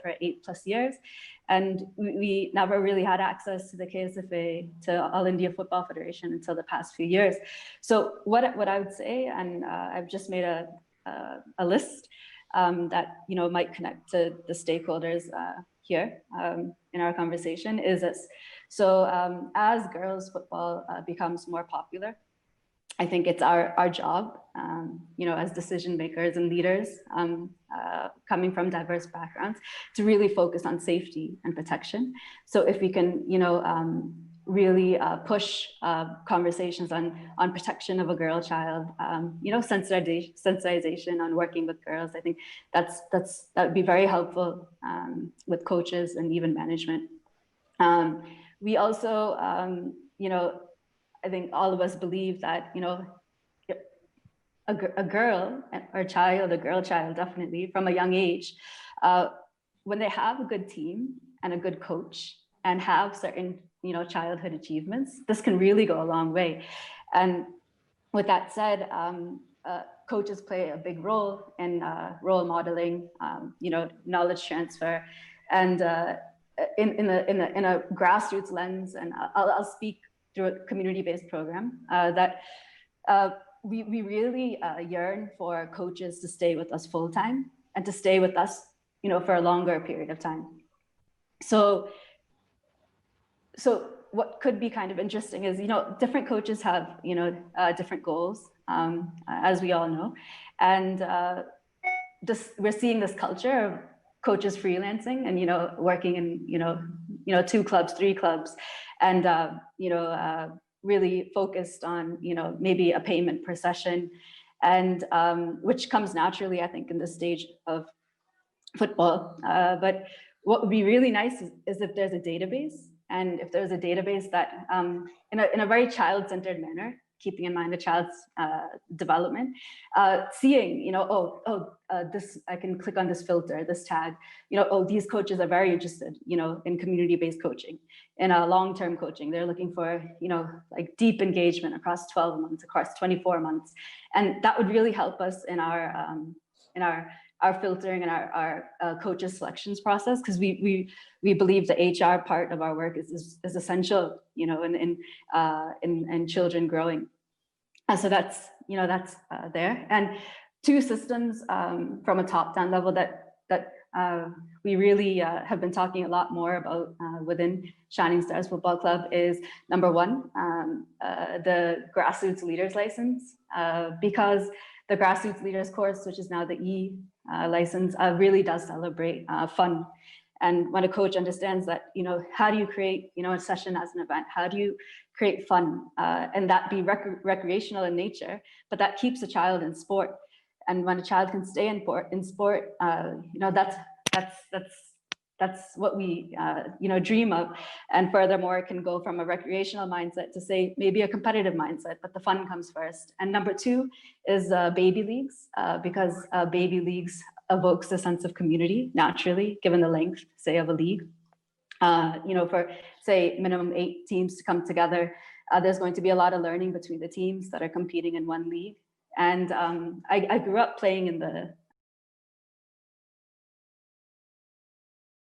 for 8+ years. And we never really had access to the KSFA, to All India Football Federation until the past few years. So what I would say, and I've just made a list that might connect to the stakeholders here in our conversation, is this. So as girls football becomes more popular, I think it's our job, as decision makers and leaders coming from diverse backgrounds, to really focus on safety and protection. So if we can, really push conversations on protection of a girl child, sensitization on working with girls, I think that would be very helpful with coaches and even management. We also, I think all of us believe that, a girl or a girl child, definitely from a young age, when they have a good team and a good coach and have certain, childhood achievements, this can really go a long way. And with that said, coaches play a big role in role modeling, knowledge transfer, and in a grassroots lens. And I'll speak through a community-based program that we really yearn for coaches to stay with us full time and to stay with us, for a longer period of time. So what could be kind of interesting is, different coaches have, different goals, as we all know, and we're seeing this culture of coaches freelancing and working in 2 clubs, 3 clubs, and really focused on maybe a payment per session, and which comes naturally, I think, in this stage of football. But what would be really nice is if there's a database, and if there's a database that in a very child-centered manner, keeping in mind the child's development, seeing, this, I can click on this filter, this tag, these coaches are very interested, in community-based coaching, in long-term coaching. They're looking for, like deep engagement across 12 months, across 24 months. And that would really help us in our filtering and our coaches selections process, because we believe the HR part of our work is essential, in children growing. So that's there. And 2 systems from a top-down level that we really have been talking a lot more about within Shining Stars Football Club is, number 1, the grassroots leaders license, because the grassroots leaders course, which is now the E license, really does celebrate fun. And when a coach understands that, how do you create, a session as an event? How do you create fun? And that be recreational in nature, but that keeps a child in sport. And when a child can stay in sport, that's what we dream of. And furthermore, it can go from a recreational mindset to, say, maybe a competitive mindset, but the fun comes first. And number 2 is baby leagues, because baby leagues evokes a sense of community naturally, given the length, say, of a league. For, say, minimum 8 teams to come together, there's going to be a lot of learning between the teams that are competing in one league. And I grew up playing in the